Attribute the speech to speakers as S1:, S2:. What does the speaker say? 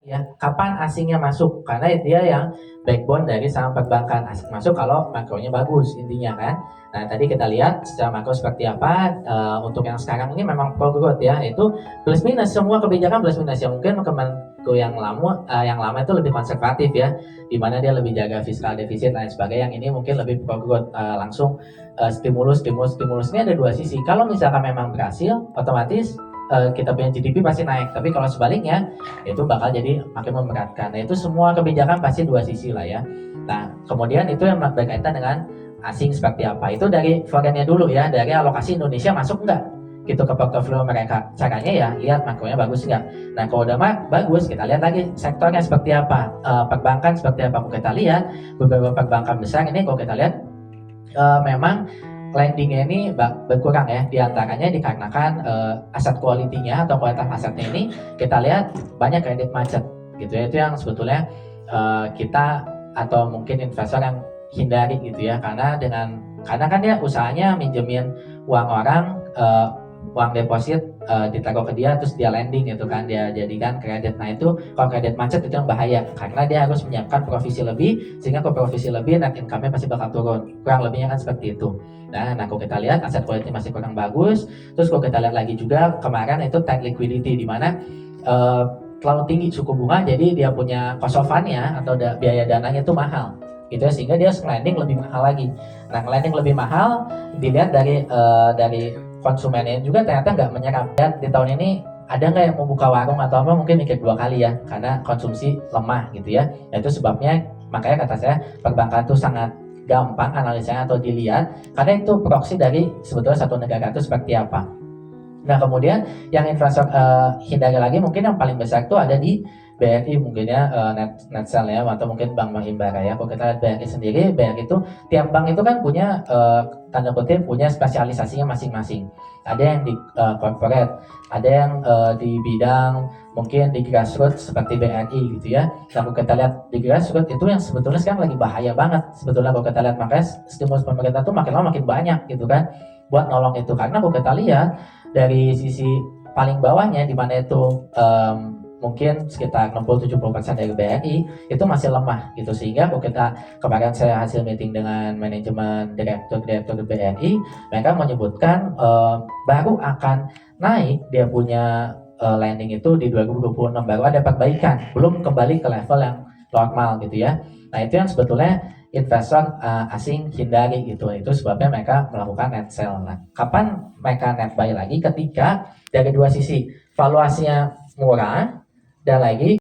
S1: ya, kapan asingnya masuk, karena dia yang backbone dari saham perbankan. Asing masuk kalau makronya bagus intinya kan. Nah tadi kita lihat secara makro seperti apa. Untuk yang sekarang ini memang pro growth ya, itu plus minus, semua kebijakan plus minus ya. Mungkin Kemenko yang lama itu lebih konservatif ya, dimana dia lebih jaga fiskal defisit dan lain sebagainya. Yang ini mungkin lebih pro growth, langsung stimulus ini ada dua sisi. Kalau misalkan memang berhasil, otomatis kita punya GDP pasti naik. Tapi kalau sebaliknya itu bakal jadi makin memberatkan. Nah itu semua kebijakan pasti dua sisi lah ya. Nah kemudian itu yang berkaitan dengan asing seperti apa. Itu dari foreignnya dulu ya, dari alokasi Indonesia masuk enggak gitu ke portofolio mereka. Caranya ya lihat makronya bagus enggak. Nah kalau udah bagus, kita lihat lagi sektornya seperti apa, perbankan seperti apa. Kalau kita lihat beberapa perbankan besar ini, kalau kita lihat memang lendingnya ini berkurang ya, diantaranya dikarenakan aset quality-nya atau kualitas asetnya ini kita lihat banyak kredit macet gitu ya. Itu yang sebetulnya kita atau mungkin investor yang hindari gitu ya, karena kan dia usahanya minjemin uang orang, uang deposit ditaruh ke dia terus dia lending gitu kan, dia jadikan kredit. Nah itu kalau kredit macet itu yang bahaya, karena dia harus menyiapkan provisi lebih, sehingga kalau provisi lebih net income-nya pasti bakal turun, kurang lebihnya kan seperti itu. Nah kalau kita lihat aset quality masih kurang bagus. Terus kalau kita lihat lagi juga kemarin itu tight liquidity, di mana terlalu tinggi suku bunga, jadi dia punya cost of fund-nya atau biaya dananya itu mahal gitu ya, sehingga dia lending lebih mahal lagi. Nah lending lebih mahal dilihat dari konsumennya juga ternyata nggak menyerap. Dan di tahun ini ada nggak yang mau buka warung atau apa, mungkin mikir dua kali ya, karena konsumsi lemah gitu ya. Nah, itu sebabnya makanya kata saya perbankan itu sangat gampang analisanya atau dilihat, karena itu proksi dari sebetulnya satu negara itu seperti apa. Nah kemudian yang investor hindari lagi, mungkin yang paling besar itu ada di BRI mungkin ya, Netsel ya, atau mungkin Bank Himbara ya. Kalau kita lihat BRI sendiri, BRI itu tiap bank itu kan punya tanda kutip punya spesialisasinya masing-masing. Ada yang di corporate, ada yang di bidang mungkin di grassroots seperti BRI gitu ya. Kalau kita lihat di grassroots itu yang sebetulnya sekarang lagi bahaya banget sebetulnya kalau kita lihat, makanya stimulus pemerintah tuh makin lama makin banyak gitu kan buat nolong itu. Karena kalau kita lihat dari sisi paling bawahnya, di mana itu mungkin sekitar 60-70% dari BRI itu masih lemah gitu, sehingga kalau kita kemarin saya hasil meeting dengan manajemen direktur BRI, mereka menyebutkan baru akan naik dia punya lending itu di 2026, baru ada perbaikan, belum kembali ke level yang normal gitu ya. Nah itu yang sebetulnya investor asing hindari gitu. Itu sebabnya mereka melakukan net sell. Nah, kapan mereka net buy lagi? Ketika dari dua sisi, valuasinya murah dan lagi